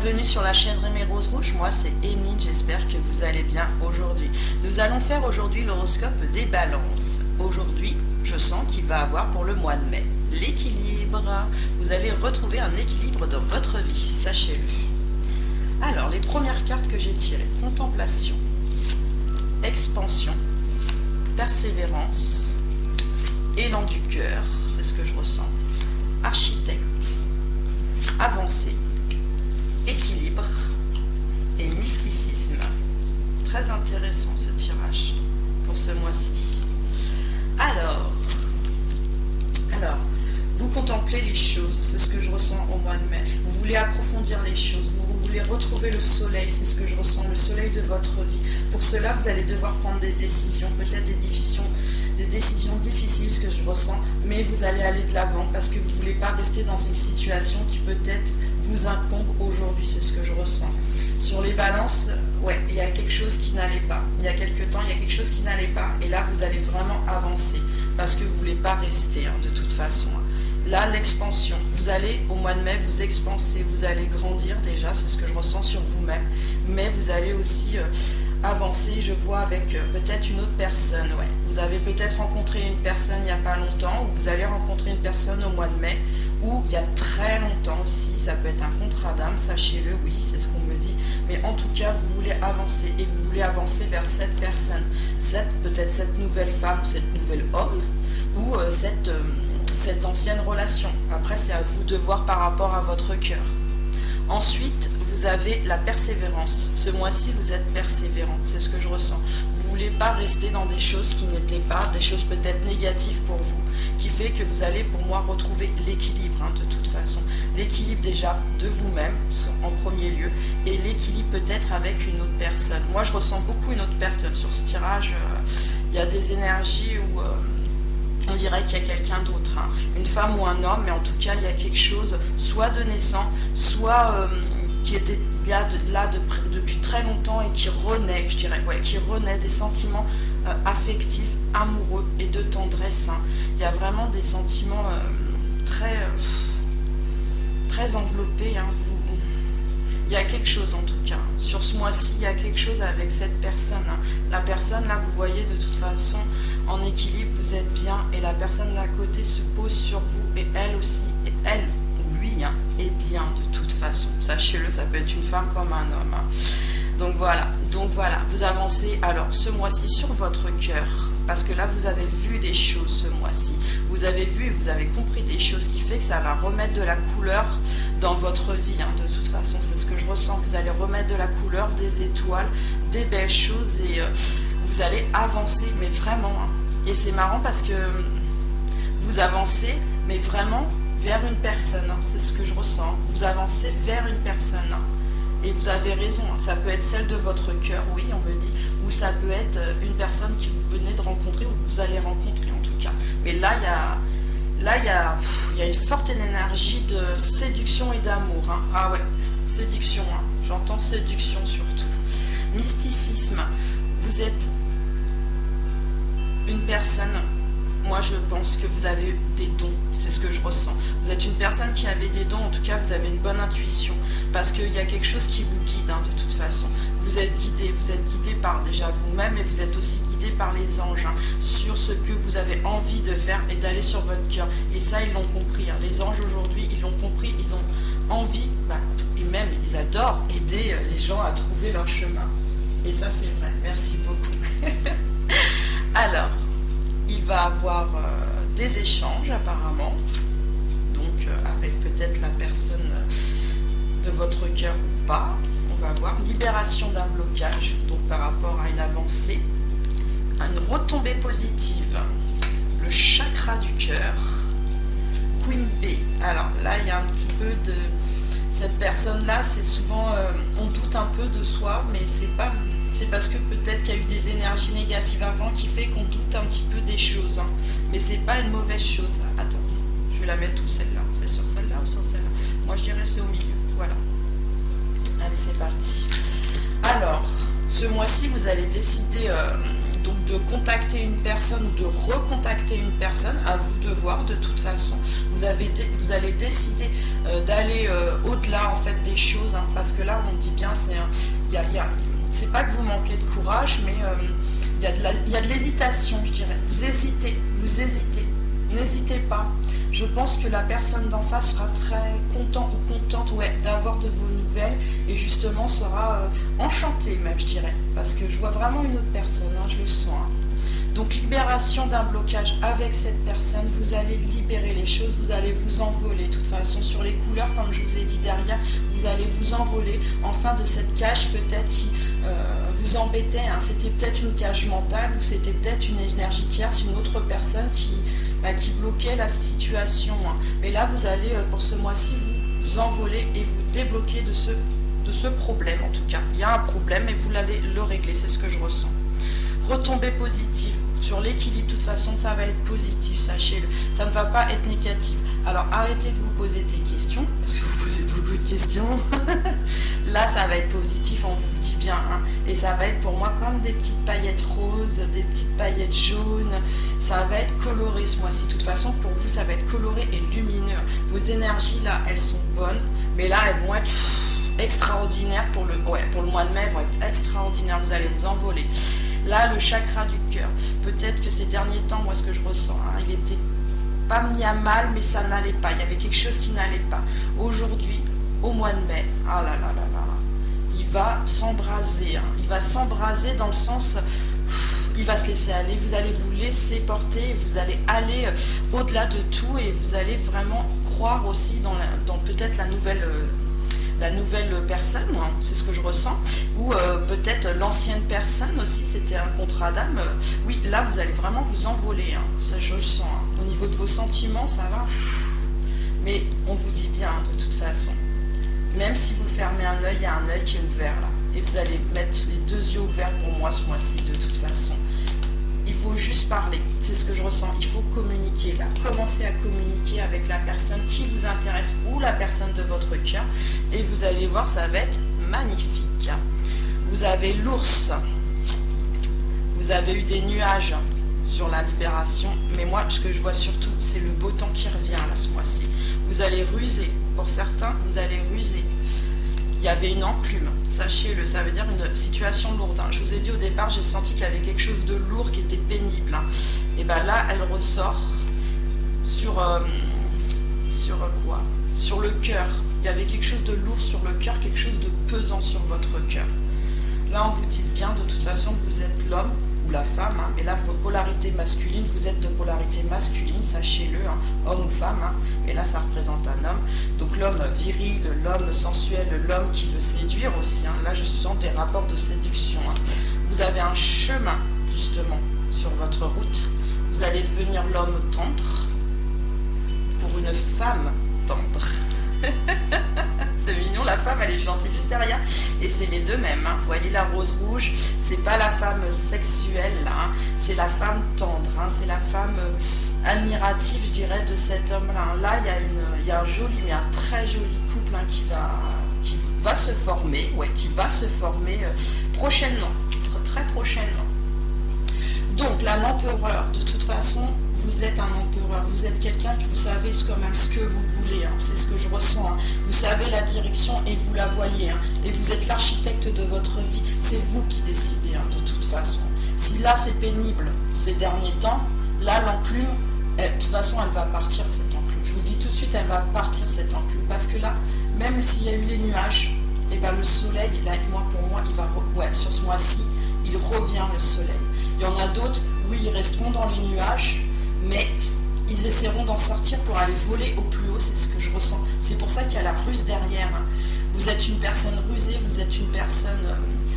Bienvenue sur la chaîne Rémi Rose Rouge, moi c'est Emeline, j'espère que vous allez bien aujourd'hui. Nous allons faire aujourd'hui l'horoscope des balances. Aujourd'hui, je sens qu'il va avoir pour le mois de mai l'équilibre. Vous allez retrouver un équilibre dans votre vie, sachez-le. Alors, les premières cartes que j'ai tirées, contemplation, expansion, persévérance, élan du cœur, c'est ce que je ressens, architecte, avancée, équilibre et mysticisme. Très intéressant ce tirage pour ce mois-ci. Alors, vous contemplez les choses, c'est ce que je ressens au mois de mai. Vous voulez approfondir les choses, vous voulez retrouver le soleil, c'est ce que je ressens, le soleil de votre vie. Pour cela, vous allez devoir prendre des décisions, peut-être des décisions difficiles, ce que je ressens, mais vous allez aller de l'avant parce que vous ne voulez pas rester dans une situation qui peut-être vous incombe aujourd'hui, c'est ce que je ressens. Sur les balances, ouais, il y a quelque chose qui n'allait pas. Il y a quelques temps, il y a quelque chose qui n'allait pas, et là, vous allez vraiment avancer parce que vous ne voulez pas rester, de toute façon. Là, l'expansion, vous allez au mois de mai vous expanser, vous allez grandir déjà, c'est ce que je ressens sur vous-même, mais vous allez aussi avancer, je vois, avec peut-être une autre personne. Ouais. Vous avez peut-être rencontré une personne il n'y a pas longtemps, ou vous allez rencontrer une personne au mois de mai, ou il y a très longtemps aussi, ça peut être un contrat d'âme, sachez-le, oui, c'est ce qu'on me dit, mais en tout cas, vous voulez avancer, et vous voulez avancer vers cette personne, peut-être cette nouvelle femme, ou cette nouvelle homme, ou cette ancienne relation. Après, c'est à vous de voir par rapport à votre cœur. Ensuite, vous avez la persévérance. Ce mois-ci, vous êtes persévérant, c'est ce que je ressens. Vous ne voulez pas rester dans des choses qui n'étaient pas, des choses peut-être négatives pour vous, qui fait que vous allez, pour moi, retrouver l'équilibre, de toute façon. L'équilibre déjà de vous-même, en premier lieu, et l'équilibre peut-être avec une autre personne. Moi, je ressens beaucoup une autre personne sur ce tirage. Il y a des énergies où on dirait qu'il y a quelqu'un d'autre, une femme ou un homme, mais en tout cas, il y a quelque chose, soit de naissant, soit qui était là depuis très longtemps et qui renaît, je dirais, ouais, qui renaît des sentiments affectifs, amoureux et de tendresse. Il y a vraiment des sentiments très enveloppés. Il y a quelque chose en tout cas. Sur ce mois-ci, il y a quelque chose avec cette personne. La personne là, vous voyez de toute façon, en équilibre, vous êtes bien. Et la personne là à côté se pose sur vous. Et elle aussi, et elle ou lui est bien de toute façon. Sachez-le, ça peut être une femme comme un homme. Donc voilà, vous avancez alors ce mois-ci sur votre cœur. Parce que là, vous avez vu des choses ce mois-ci. Vous avez vu et vous avez compris des choses qui fait que ça va remettre de la couleur dans votre vie. De toute façon, c'est ce que je ressens. Vous allez remettre de la couleur, des étoiles, des belles choses et vous allez avancer, mais vraiment. Et c'est marrant parce que vous avancez, mais vraiment vers une personne. C'est ce que je ressens. Vous avancez vers une personne. Et vous avez raison, ça peut être celle de votre cœur, oui, on me dit, ou ça peut être une personne qui vous venez de rencontrer, ou que vous allez rencontrer en tout cas. Mais là, il y a une forte énergie de séduction et d'amour. Ah ouais, séduction, j'entends séduction surtout. Mysticisme, vous êtes une personne. Moi, je pense que vous avez des dons, c'est ce que je ressens. Vous êtes une personne qui avait des dons, en tout cas, vous avez une bonne intuition, parce qu'il y a quelque chose qui vous guide, de toute façon. Vous êtes guidé par déjà vous-même, et vous êtes aussi guidé par les anges, sur ce que vous avez envie de faire et d'aller sur votre cœur. Et ça, ils l'ont compris. Les anges, aujourd'hui, ils l'ont compris, ils ont envie, et même, ils adorent aider les gens à trouver leur chemin. Et ça, c'est vrai. Merci beaucoup. Alors, il va avoir des échanges apparemment, donc avec peut-être la personne de votre cœur ou pas, on va voir. Libération d'un blocage, donc par rapport à une avancée, une retombée positive, le chakra du cœur, Queen B. Alors là, il y a un petit peu de... Cette personne-là, c'est souvent... on doute un peu de soi, mais c'est parce que peut-être qu'il y a eu des énergies négatives avant qui fait qu'on doute un petit peu des choses. Mais c'est pas une mauvaise chose. Attendez, je vais la mettre où celle-là? C'est sur celle-là ou sur celle-là? Moi je dirais c'est au milieu. Voilà. Allez, c'est parti. Alors, ce mois-ci, vous allez décider donc de contacter une personne ou de recontacter une personne, à vous de voir de toute façon. Vous allez décider d'aller au-delà en fait des choses, hein, parce que là on dit bien, c'est pas que vous manquez de courage, mais il y a de l'hésitation, je dirais. Vous hésitez, n'hésitez pas. Je pense que la personne d'en face sera très content ou contente, ouais, d'avoir de vos nouvelles, et justement sera enchantée même, je dirais, parce que je vois vraiment une autre personne, hein, je le sens, hein. Donc libération d'un blocage avec cette personne, vous allez libérer les choses, vous allez vous envoler. De toute façon, sur les couleurs, comme je vous ai dit derrière, vous allez vous envoler enfin de cette cage peut-être qui vous embêtait, hein. C'était peut-être une cage mentale ou c'était peut-être une énergie tierce, une autre personne qui bloquait la situation, hein. Mais là, vous allez pour ce mois-ci vous envoler et vous débloquer de ce problème en tout cas. Il y a un problème et vous allez le régler, c'est ce que je ressens. Retombée positive. Sur l'équilibre, de toute façon, ça va être positif, sachez-le. Ça ne va pas être négatif. Alors, arrêtez de vous poser des questions, parce que vous posez beaucoup de questions. Là, ça va être positif, on vous le dit bien, hein. Et ça va être pour moi comme des petites paillettes roses, des petites paillettes jaunes. Ça va être coloré ce mois-ci. De toute façon, pour vous, ça va être coloré et lumineux. Vos énergies, là, elles sont bonnes. Mais là, elles vont être extraordinaires pour le mois de mai. Elles vont être extraordinaires. Vous allez vous envoler. Là, le chakra du cœur, peut-être que ces derniers temps, moi ce que je ressens, hein, il était pas mis à mal, mais ça n'allait pas, il y avait quelque chose qui n'allait pas. Aujourd'hui, au mois de mai, ah là là là là là, il va s'embraser, hein, il va s'embraser dans le sens, il va se laisser aller, vous allez vous laisser porter, vous allez aller au-delà de tout et vous allez vraiment croire aussi dans peut-être la nouvelle personne, hein, c'est ce que je ressens, ou peut-être l'ancienne personne aussi, c'était un contrat d'âme. Oui, là vous allez vraiment vous envoler, hein, ça je le sens, hein. Au niveau de vos sentiments, ça va, mais on vous dit bien, hein, de toute façon, même si vous fermez un œil, il y a un œil qui est ouvert là, et vous allez mettre les deux yeux ouverts pour moi ce mois-ci, de toute façon. Il faut juste parler, c'est ce que je ressens, il faut communiquer là, commencez à communiquer avec la personne qui vous intéresse ou la personne de votre cœur et vous allez voir, ça va être magnifique. Vous avez l'ours, vous avez eu des nuages sur la libération, mais moi ce que je vois surtout c'est le beau temps qui revient là ce mois-ci. Vous allez ruser, pour certains vous allez ruser. Il y avait une enclume, sachez-le, ça veut dire une situation lourde, hein. Je vous ai dit au départ, j'ai senti qu'il y avait quelque chose de lourd qui était pénible, hein. Et bien là, elle ressort sur quoi? Sur le cœur. Il y avait quelque chose de lourd sur le cœur, quelque chose de pesant sur votre cœur. Là, on vous dit bien de toute façon que vous êtes l'homme ou la femme, hein. Mais là, vos polarités masculines, vous êtes de polarité masculine, sachez-le, hein, homme ou femme, hein. Et là, ça représente un homme. Donc l'homme viril, l'homme sensuel, l'homme qui veut séduire aussi, hein. Là, je sens des rapports de séduction, hein. Vous avez un chemin, justement, sur votre route. Vous allez devenir l'homme tendre pour une femme tendre. C'est mignon, la femme elle est gentille juste derrière et c'est les deux mêmes, hein. Vous voyez la rose rouge, c'est pas la femme sexuelle là, hein. C'est la femme tendre, hein. C'est la femme admirative je dirais de cet homme là, hein. Là il y a un joli, mais un très joli couple, hein, qui va se former, ouais, qui va se former prochainement, très prochainement. Donc là, l'empereur, de toute façon, vous êtes un empereur, vous êtes quelqu'un que vous savez quand même ce que vous voulez, hein. C'est ce que je ressens, hein. Vous savez la direction et vous la voyez, hein. Et vous êtes l'architecte de votre vie, c'est vous qui décidez, hein, de toute façon. Si là c'est pénible ces derniers temps, là l'enclume, de toute façon elle va partir cette enclume, je vous le dis tout de suite, elle va partir cette enclume, parce que là, même s'il y a eu les nuages, et ben le soleil, là, pour moi, il va, sur ce mois-ci, il revient le soleil. Il y en a d'autres, oui, ils resteront dans les nuages, mais ils essaieront d'en sortir pour aller voler au plus haut, c'est ce que je ressens. C'est pour ça qu'il y a la ruse derrière, hein. Vous êtes une personne rusée, vous êtes une personne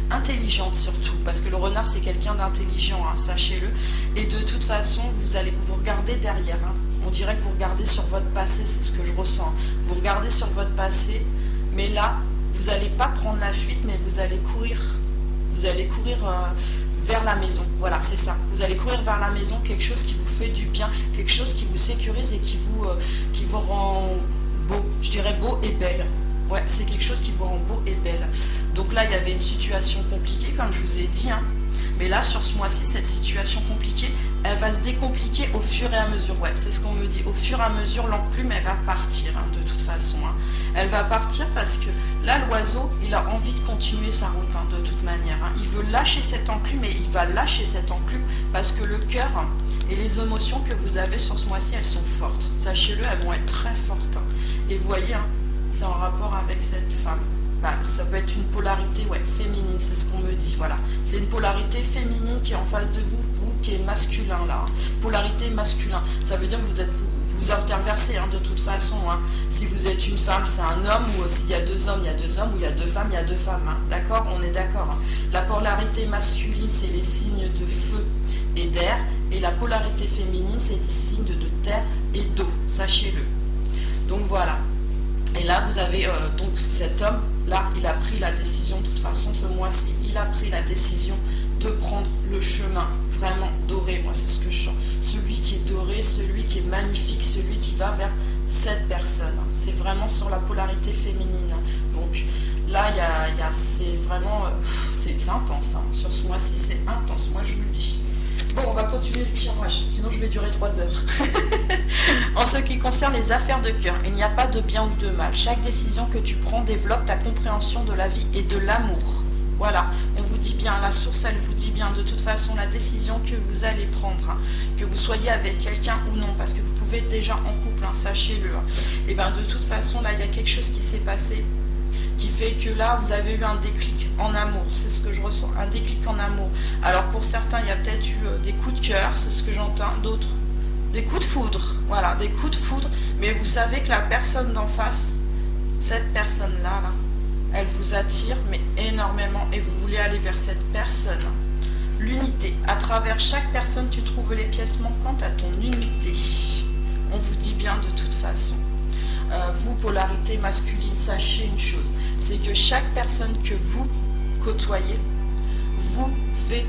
intelligente surtout, parce que le renard c'est quelqu'un d'intelligent, hein, sachez-le. Et de toute façon, vous allez vous regarder derrière, hein. On dirait que vous regardez sur votre passé, c'est ce que je ressens. Vous regardez sur votre passé, mais là, vous n'allez pas prendre la fuite, mais vous allez courir. Vous allez courir vers la maison, voilà, c'est ça. Vous allez courir vers la maison, quelque chose qui vous fait du bien, quelque chose qui vous sécurise et qui vous rend beau, je dirais beau et belle. Ouais, c'est quelque chose qui vous rend beau et belle. Donc là, il y avait une situation compliquée, comme je vous ai dit, hein. Mais là, sur ce mois-ci, cette situation compliquée, elle va se décompliquer au fur et à mesure. Ouais, c'est ce qu'on me dit. Au fur et à mesure, l'enclume, elle va partir, hein, de toute façon. Hein. Elle va partir parce que là, l'oiseau, il a envie de continuer sa route, hein, de toute manière. Hein. Il veut lâcher cette enclume et il va lâcher cette enclume parce que le cœur et les émotions que vous avez sur ce mois-ci, elles sont fortes. Sachez-le, elles vont être très fortes. Hein. Et vous voyez, hein, c'est en rapport avec cette femme. Bah, ça peut être une polarité féminine, c'est ce qu'on me dit, voilà. C'est une polarité féminine qui est en face de vous, vous qui est masculin là. Hein. Polarité masculin, ça veut dire que vous interversez, hein, de toute façon. Hein. Si vous êtes une femme, c'est un homme, ou s'il y a deux hommes, il y a deux hommes, ou il y a deux femmes, il y a deux femmes. Hein. D'accord? On est d'accord. Hein. La polarité masculine, c'est les signes de feu et d'air, et la polarité féminine, c'est des signes de terre et d'eau, sachez-le. Donc voilà. Et là, vous avez donc cet homme, là, il a pris la décision, de toute façon, ce mois-ci, il a pris la décision de prendre le chemin vraiment doré. Moi, c'est ce que je sens. Celui qui est doré, celui qui est magnifique, celui qui va vers cette personne. C'est vraiment sur la polarité féminine. Donc là, c'est vraiment, c'est intense. Hein. Sur ce mois-ci, c'est intense. Moi, je vous le dis. Bon, on va continuer le tirage, sinon je vais durer 3 heures. En ce qui concerne les affaires de cœur, il n'y a pas de bien ou de mal. Chaque décision que tu prends développe ta compréhension de la vie et de l'amour. Voilà, on vous dit bien, la source, elle vous dit bien de toute façon la décision que vous allez prendre, hein, que vous soyez avec quelqu'un ou non, parce que vous pouvez être déjà en couple, hein, sachez-le. Hein. Et bien de toute façon, là, il y a quelque chose qui s'est passé, qui fait que là, vous avez eu un déclic en amour, c'est ce que je ressens, un déclic en amour. Alors pour certains, il y a peut-être eu des coups de cœur, c'est ce que j'entends, d'autres, des coups de foudre, voilà, des coups de foudre, mais vous savez que la personne d'en face, cette personne-là, là, elle vous attire, mais énormément, et vous voulez aller vers cette personne. L'unité, à travers chaque personne, tu trouves les pièces manquantes à ton unité. On vous dit bien de toute façon. Vous, polarité masculine, sachez une chose, c'est que chaque personne que vous côtoyez vous fait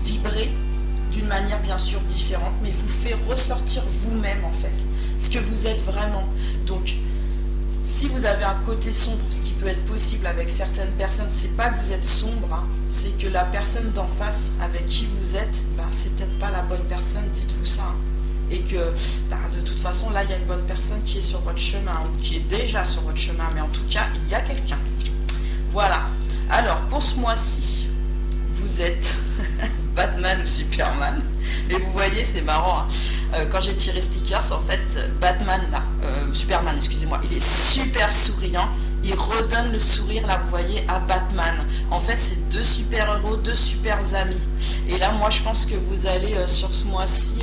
vibrer d'une manière bien sûr différente, mais vous fait ressortir vous-même en fait, ce que vous êtes vraiment. Donc, si vous avez un côté sombre, ce qui peut être possible avec certaines personnes, c'est pas que vous êtes sombre, hein, c'est que la personne d'en face avec qui vous êtes, c'est peut-être pas la bonne personne, dites-vous ça. Hein. Et que de toute façon, là, il y a une bonne personne qui est sur votre chemin, ou qui est déjà sur votre chemin, mais en tout cas, il y a quelqu'un. Voilà. Alors, pour ce mois-ci, vous êtes Batman ou Superman. Et vous voyez, c'est marrant, hein. Quand j'ai tiré stickers, en fait, Batman, là, Superman, excusez-moi, il est super souriant. Il redonne le sourire, là, vous voyez, à Batman. En fait, c'est deux super-héros, deux super amis. Et là, moi, je pense que vous allez, sur ce mois-ci,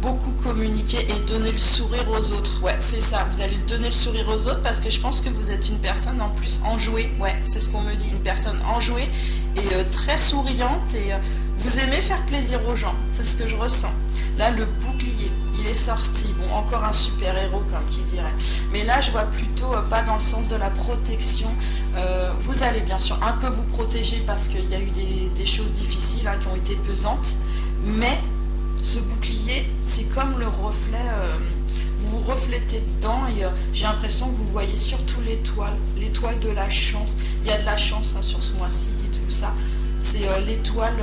beaucoup communiquer et donner le sourire aux autres. Ouais, c'est ça, vous allez donner le sourire aux autres parce que je pense que vous êtes une personne, en plus, enjouée. Ouais, c'est ce qu'on me dit, une personne enjouée et très souriante. Et vous aimez faire plaisir aux gens, c'est ce que je ressens. Là, le bouclier, il est sorti. Bon, encore un super-héros, comme qui dirait. Mais là, je vois plutôt pas dans le sens de la protection. Vous allez bien sûr un peu vous protéger parce qu'il y a eu des choses difficiles, hein, qui ont été pesantes. Mais ce bouclier, c'est comme le reflet. Vous vous reflétez dedans et j'ai l'impression que vous voyez surtout l'étoile de la chance. Il y a de la chance, hein, sur ce mois-ci, dites-vous ça. C'est l'étoile,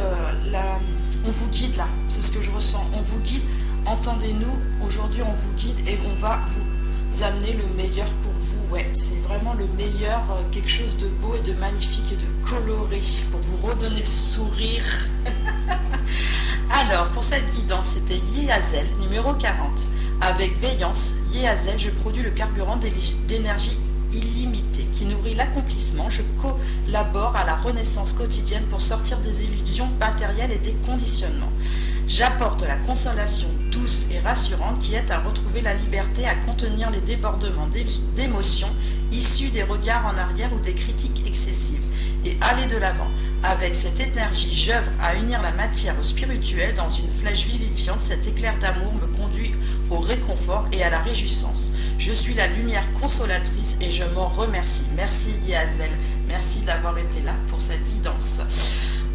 on vous guide là, c'est ce que je ressens. On vous guide. Entendez-nous, aujourd'hui on vous guide et on va vous amener le meilleur pour vous. Ouais, c'est vraiment le meilleur, quelque chose de beau et de magnifique et de coloré pour vous redonner le sourire. Alors, pour cette guidance, c'était Yehazel, numéro 40. Avec Veillance, Yehazel, je produis le carburant d'énergie illimitée qui nourrit l'accomplissement. Je collabore à la renaissance quotidienne pour sortir des illusions matérielles et des conditionnements. J'apporte la consolation douce et rassurante qui aide à retrouver la liberté, à contenir les débordements d'émotions issus des regards en arrière ou des critiques excessives et aller de l'avant. Avec cette énergie, j'œuvre à unir la matière au spirituel dans une flèche vivifiante. Cet éclair d'amour me conduit au réconfort et à la réjouissance. Je suis la lumière consolatrice et je m'en remercie. Merci Yehazel, merci d'avoir été là pour cette guidance.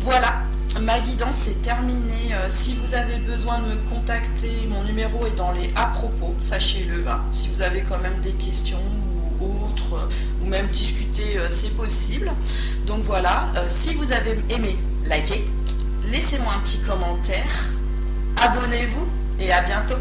Voilà. Ma guidance est terminée. Si vous avez besoin de me contacter, mon numéro est dans les à propos, sachez-le. Hein. Si vous avez quand même des questions ou autres, ou même discuter, c'est possible. Donc voilà, si vous avez aimé, likez, laissez-moi un petit commentaire, abonnez-vous et à bientôt.